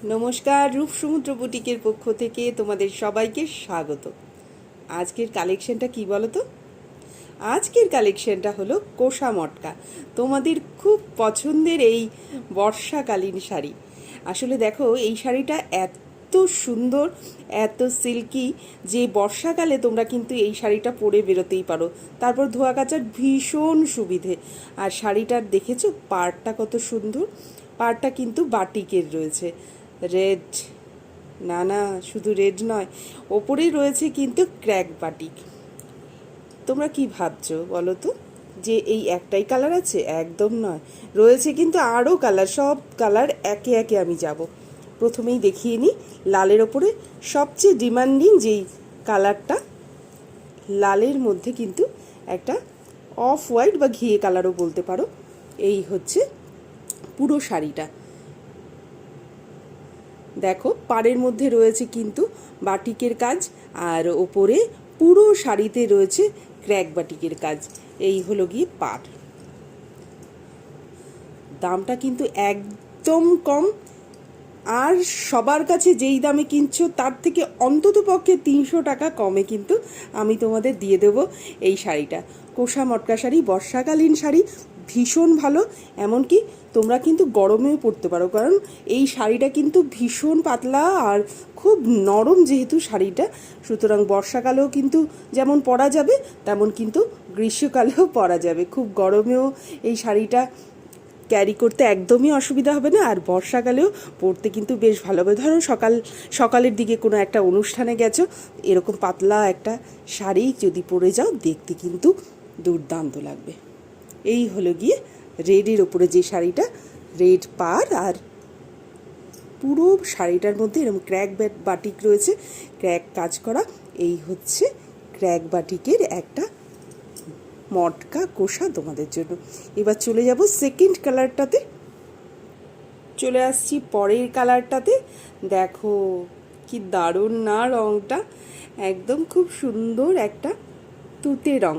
নমস্কার, রূপ সমুদ্র বুটিকের পক্ষ থেকে তোমাদের সবাইকে স্বাগত। আজকের কালেকশনটা কি বলো তো? আজকের কালেকশনটা হলো কোষা মটকা, তোমাদের খুব পছন্দের এই বর্ষাকালীন শাড়ি। আসলে দেখো, এই শাড়িটা এত সুন্দর, এত সিল্কি যে বর্ষাকালে তোমরা কিন্তু এই শাড়িটা পরে বেরোতেই পারো। তারপর ধোয়া কাচার ভীষণ সুবিধে। আর শাড়িটার দেখেছো পাড়টা কত সুন্দর? পাড়টা কিন্তু বাটিকের রয়েছে, রেড, না না শুধু রেড নয়, ওপরেই রয়েছে কিন্তু ক্র্যাক বাটিক। তোমরা কি ভাবছো বলো তো, যে এই একটাই কালার আছে? একদম নয়, রয়েছে কিন্তু আরও কালার। সব কালার একে একে আমি যাব। প্রথমেই দেখিয়ে নিই লালের ওপরে সবচেয়ে ডিমান্ডিং যেই কালারটা, লালের মধ্যে কিন্তু একটা অফ হোয়াইট বা ঘিয়ে কালারও বলতে পারো। এই হচ্ছে পুরো শাড়িটা। দেখো, পাড়ের মধ্যে রয়েছে কিন্তু বাটিকের কাজ, আর ওপরে পুরো শাড়িতে রয়েছে ক্র্যাক বাটিকের কাজ। এই হলো গিয়ে পাড়। দামটা কিন্তু একদম কম, আর সবার কাছে যেই দামে কিনছো তার থেকে অন্তত পক্ষে 300 টাকা কমে কিন্তু আমি তোমাদের দিয়ে দেবো এই শাড়িটা। কোষা মটকা শাড়ি, বর্ষাকালীন শাড়ি, ভীষণ ভালো। এমনকি তোমরা কিন্তু গরমেও পরতে পারো, কারণ এই শাড়িটা কিন্তু ভীষণ পাতলা আর খুব নরম যেহেতু শাড়িটা, সুতরাং বর্ষাকালেও কিন্তু যেমন পরা যাবে, তেমন কিন্তু গ্রীষ্মকালেও পরা যাবে। খুব গরমেও এই শাড়িটা ক্যারি করতে একদমই অসুবিধা হবে না, আর বর্ষাকালেও পরতে কিন্তু বেশ ভালো হবে। ধরো সকালের দিকে কোনো একটা অনুষ্ঠানে গেছো, এরকম পাতলা একটা শাড়ি যদি পরে যাও, দেখতে কিন্তু দুর্দান্ত লাগবে। এই হলো গিয়ে রেডের ওপরে যে শাড়িটা, রেড পাড়, আর পুরো শাড়িটার মধ্যে এরকম ক্র্যাক বাটিক রয়েছে, ক্র্যাক কাজ করা। এই হচ্ছে ক্র্যাক বাটিকের একটা মটকা কোষা তোমাদের জন্য। এবার চলে যাব সেকেন্ড কালারটাতে। চলে আসছি পরের কালারটাতে। দেখো কি দারুণ না রঙটা, একদম খুব সুন্দর একটা তুতে রং,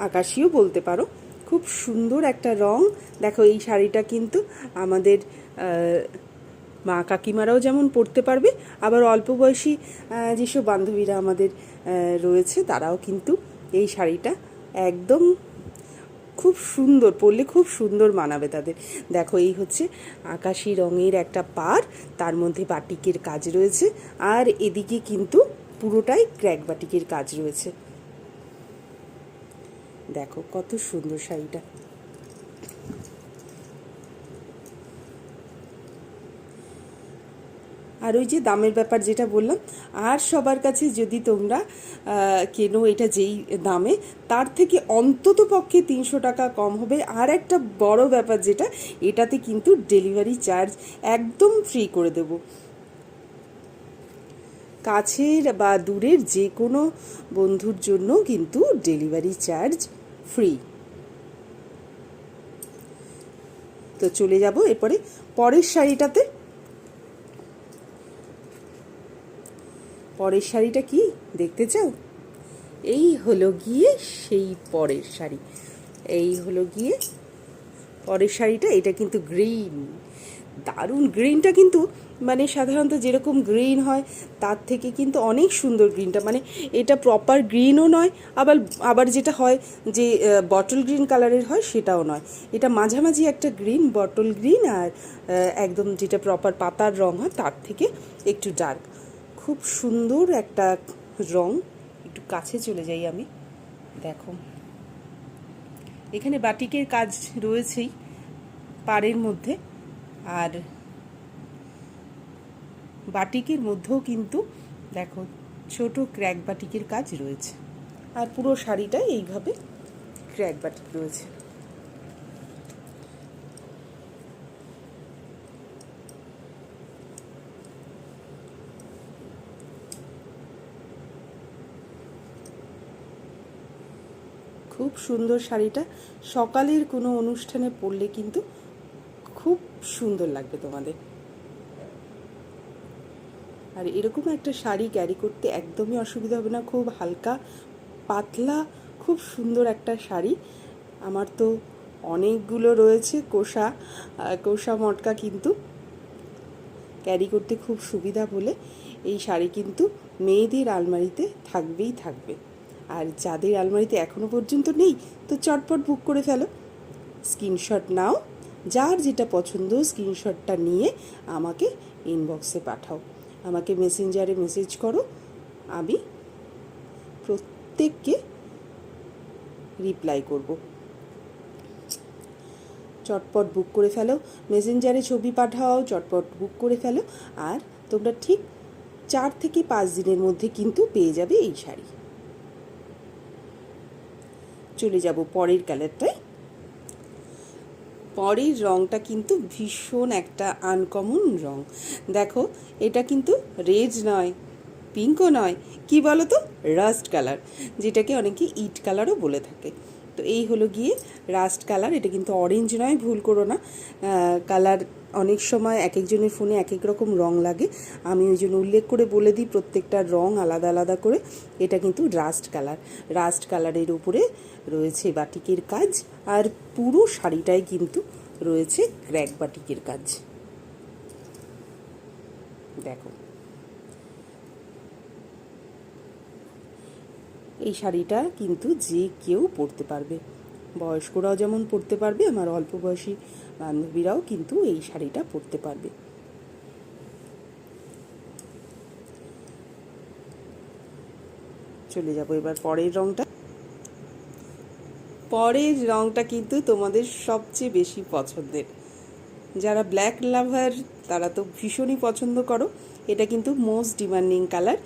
আকাশিও বলতে পারো। খুব সুন্দর একটা রং। দেখো, এই শাড়িটা কিন্তু আমাদের মা কাকিমারাও যেমন পরতে পারবে, আবার অল্প বয়সী যেসব বান্ধবীরা আমাদের রয়েছে, তারাও কিন্তু এই শাড়িটা একদম খুব সুন্দর পরলে খুব সুন্দর মানাবে তাদের। দেখো, এই হচ্ছে আকাশি রঙের একটা পাড়, তার মধ্যে বাটিকের কাজ রয়েছে, আর এদিকে কিন্তু পুরোটাই ক্র্যাক বাটিকের কাজ রয়েছে। দেখো কত সুন্দর শাড়িটা। আর ওই যে দামের ব্যাপার যেটা বললাম, আর সবার কাছে যদি তোমরা কেনো এটা যেই দামে, তার থেকে অন্তত পক্ষে 300 টাকা কম হবে। আর একটা বড় ব্যাপার যেটা, এটাতে কিন্তু ডেলিভারি চার্জ একদম ফ্রি করে দেব। কাছের বা দূরের যে কোনো বন্ধুর জন্য কিন্তু ডেলিভারি চার্জ ফ্রি। তো চলে যাব এরপরে পরের শাড়িটাতে। পরের শাড়িটা কি দেখতে চাও? এই হলো গিয়ে সেই পরের শাড়ি। এই হলো গিয়ে পরের শাড়িটা। এটা কিন্তু গ্রিন, দারুণ গ্রিনটা কিন্তু, মানে সাধারণত যেরকম গ্রিন হয় তার থেকে কিন্তু অনেক সুন্দর গ্রিনটা। মানে এটা প্রপার গ্রিনও নয়, আবার আবার যেটা হয় যে বটল গ্রিন কালারের হয় সেটাও নয়। এটা মাঝামাঝি একটা গ্রিন, বটল গ্রিন, আর একদম যেটা প্রপার পাতার রং হয় তার থেকে একটু ডার্ক। খুব সুন্দর একটা রং। একটু কাছে চলে যাই আমি। দেখো, এখানে বাটিকের কাজ রয়েছেই পাড়ের মধ্যে, আর বাটিকের মধ্যেও কিন্তু দেখো ছোট ক্র্যাক বাটিকের কাজ রয়েছে, আর পুরো শাড়িটাই এইভাবে ক্র্যাক বাটিক রয়েছে। খুব সুন্দর শাড়িটা, সকালের কোনো অনুষ্ঠানে পরলে কিন্তু খুব সুন্দর লাগবে তোমাদের। আর এরকম একটা শাড়ি ক্যারি করতে একদমই অসুবিধা হবে না, খুব হালকা পাতলা, খুব সুন্দর একটা শাড়ি। আমার তো অনেকগুলো রয়েছে কোষা মটকা, কিন্তু ক্যারি করতে খুব সুবিধা বলে এই শাড়ি কিন্তু মেয়েদের আলমারিতে থাকবেই থাকবে। আর যাদের আলমারিতে এখনও পর্যন্ত নেই তো চটপট বুক করে ফেলো, স্ক্রিনশট নাও, যার যেটা পছন্দ স্ক্রিনশটটা নিয়ে আমাকে ইনবক্সে পাঠাও, আমাকে মেসেঞ্জারে মেসেজ করো, আমি প্রত্যেককে রিপ্লাই করব। চটপট বুক করে ফেলো, মেসেঞ্জারে ছবি পাঠাও, চটপট বুক করে ফেলো, আর তোমরা ঠিক 4 থেকে 5 দিনের মধ্যে কিন্তু পেয়ে যাবে এই শাড়ি। চলে যাব পরের কালারটায়। পরের রঙটা কিন্তু ভীষণ একটা আনকমন রঙ। দেখো, এটা কিন্তু রেড নয়, পিঙ্কও নয়, কি বলো তো, রাস্ট কালার, যেটাকে অনেকে ইট কালারও বলে থাকে। তো এই হলো গিয়ে রাস্ট কালার। এটা কিন্তু অরেঞ্জ নয়, ভুল করো না। কালার অনেক সময় এক একজনের ফোনে এক এক রকম রঙ লাগে, আমি ওই জন্য উল্লেখ করে বলে দিই প্রত্যেকটা রঙ আলাদা আলাদা করে। এটা কিন্তু রাস্ট কালার। রাস্ট কালারের উপরে রয়েছে বাটিকের কাজ, আর পুরো শাড়িটায় কিন্তু রয়েছে ক্র্যাক বাটিকের কাজ। দেখো, এই শাড়িটা কিন্তু যে কেউ পরতে পারবে, বয়স্করাও যেমন পরতে পারবে, আমার অল্প বয়সী বান্ধবীরাও কিন্তু এই শাড়িটা পরতে পারবে। চলে যাব এবার পরের রঙটা। পরের রঙটা কিন্তু তোমাদের সবচেয়ে বেশি পছন্দের, যারা ব্ল্যাক লাভার তারা তো ভীষণই পছন্দ করো। এটা কিন্তু মোস্ট ডিমান্ডিং কালার।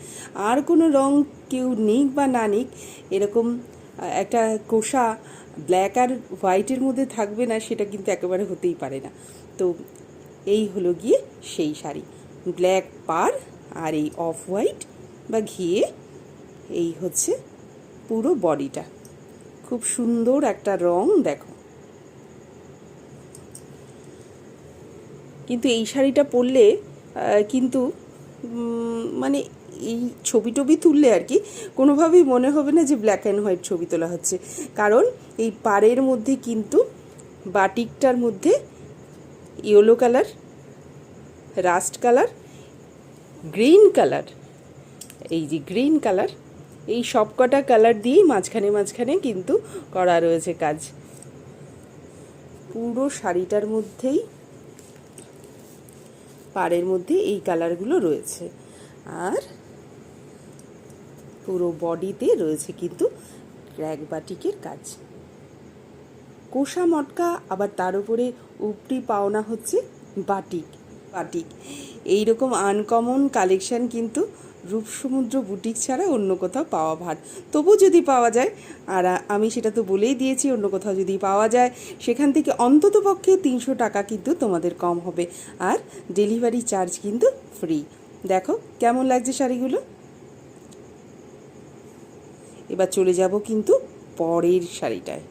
আর কোনো রং কেউ নিক বা না নিক, এরকম একটা কোষা ব্ল্যাক আর হোয়াইটের মধ্যে থাকবে না, সেটা কিন্তু একেবারে হতেই পারে না। তো এই হলো গিয়ে সেই শাড়ি, ব্ল্যাক পার আর এই অফ হোয়াইট বা ঘিয়ে, এই হচ্ছে পুরো বডিটা। খুব সুন্দর একটা রং। দেখো, কিন্তু এই শাড়িটা পরলে কিন্তু মানে এই ছবি টবি তুললে আর কি কোনোভাবেই মনে হবে না যে ব্ল্যাক অ্যান্ড হোয়াইট ছবি তোলা হচ্ছে, কারণ এই পাড়ের মধ্যে কিন্তু বাটিকটার মধ্যে yellow colour, rushed colour, green colour, এই যে গ্রিন কালার, এই সবকটা কালার দিয়েই মাঝখানে মাঝখানে কিন্তু করা রয়েছে কাজ। পুরো শাড়িটার মধ্যেই পাড়ের মধ্যে এই কালারগুলো রয়েছে, আর পুরো বডিতে রয়েছে কিন্তু ক্র্যাক বাটিকের কাজ, কোষা মটকা, আবার তার উপরে উপরি পাওনা হচ্ছে বাটিক। বাটিক এইরকম আনকমন কালেকশান কিন্তু রূপসমুদ্র বুটিক ছাড়া অন্য কোথাও পাওয়া ভার। তবু যদি পাওয়া যায়, আর আমি সেটা তো বলেই দিয়েছি, অন্য কোথাও যদি পাওয়া যায় সেখান থেকে অন্তত পক্ষে 300 টাকা কিন্তু তোমাদের কম হবে, আর ডেলিভারি চার্জ কিন্তু ফ্রি। দেখো কেমন লাগছে শাড়িগুলো। এবার চলে যাব কিন্তু পরের শাড়িটায়।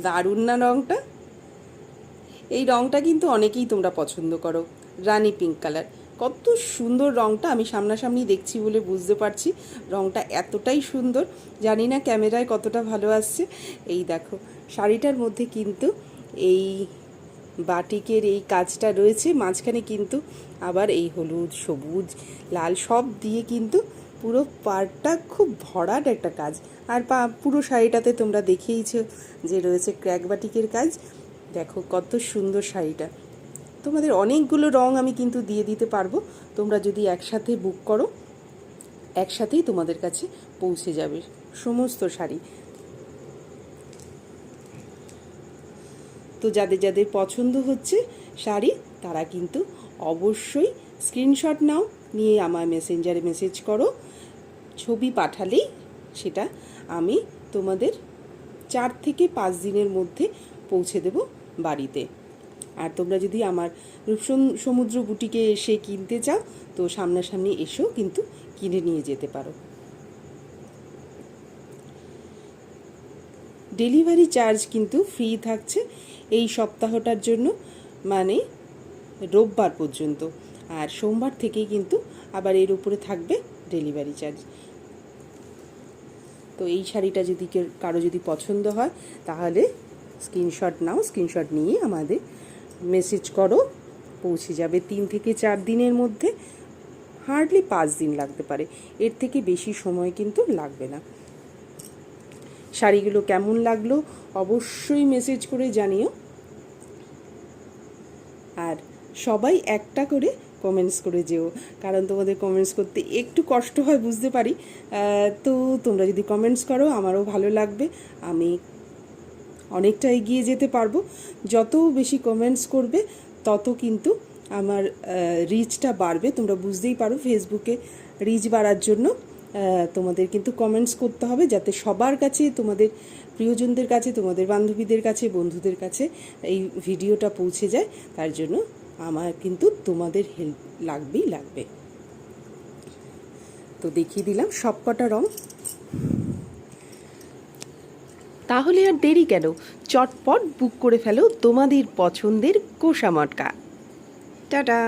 দারুণ না রঙটা? এই রঙটা কিন্তু অনেকেই তোমরা পছন্দ করো, রানি পিঙ্ক কালার। কত সুন্দর রঙটা, আমি সামনাসামনি দেখছি বলে বুঝতে পারছি রঙটা এতটাই সুন্দর। জানি না ক্যামেরায় কতটা ভালো আসছে। এই দেখো, শাড়িটার মধ্যে কিন্তু এই বাটিকের এই কাজটা রয়েছে, মাঝখানে কিন্তু আবার এই হলুদ, সবুজ, লাল সব দিয়ে কিন্তু পুরো পাড়টা খুব ভরাট একটা কাজ। আর পুরো শাড়িটাতে তোমরা দেখেইছো যে রয়েছে ক্র্যাক বাটিকের কাজ। দেখো কত সুন্দর শাড়িটা। তোমাদের অনেকগুলো রং আমি কিন্তু দিয়ে দিতে পারবো, তোমরা যদি একসাথে বুক করো একসাথেই তোমাদের কাছে পৌঁছে যাবে সমস্ত শাড়ি। তো যাদের যাদের পছন্দ হচ্ছে শাড়ি, তারা কিন্তু অবশ্যই স্ক্রিনশট নাও, নিয়ে আমার মেসেঞ্জারে মেসেজ করো, ছবি পাঠালেই সেটা আমি তোমাদের 4 থেকে 5 দিনের মধ্যে পৌঁছে দেব বাড়িতে। আর তোমরা যদি আমার রূপসমুদ্র বুটিকে এসে কিনতে চাও তো সামনাসামনি এসেও কিন্তু কিনে নিয়ে যেতে পারো। ডেলিভারি চার্জ কিন্তু ফ্রি থাকছে এই সপ্তাহটার জন্য, মানে রোববার পর্যন্ত, আর সোমবার থেকেই কিন্তু আবার এর উপরে থাকবে ডেলিভারি চার্জ। তো এই শাড়িটা যদি কারো যদি পছন্দ হয় তাহলে স্ক্রিনশট নাও, স্ক্রিনশট নিয়ে আমাদের মেসেজ করো, পৌঁছে যাবে 3 থেকে 4 দিনের মধ্যে, হার্ডলি 5 দিন লাগতে পারে, এর থেকে বেশি সময় কিন্তু লাগবে না। শাড়িগুলো কেমন লাগলো অবশ্যই মেসেজ করে জানিও, আর সবাই একটা করে কমেন্টস করে যেও, কারণ তোমাদের কমেন্টস করতে একটু কষ্ট হয় বুঝতে পারি, তো তোমরা যদি কমেন্টস করো আমারও ভালো লাগবে, আমি অনেকটা এগিয়ে যেতে পারবো। যত বেশি কমেন্টস করবে তত কিন্তু আমার রিচটা বাড়বে। তোমরা বুঝতেই পারো ফেসবুকে রিচ বাড়ার জন্য তোমাদের কিন্তু কমেন্টস করতে হবে, যাতে সবার কাছে, তোমাদের প্রিয়জনদের কাছে, তোমাদের বান্ধবীদের কাছে, বন্ধুদের কাছে এই ভিডিওটা পৌঁছে যায়। তার জন্য আমার কিন্তু তোমাদের হেল্প লাগবেই লাগবে। তো দেখিয়ে দিলাম সব কটা রং। তাহলে আর দেরি কেন, চটপট বুক করে ফেলো তোমাদের পছন্দের কোষা মটকা। টাটা।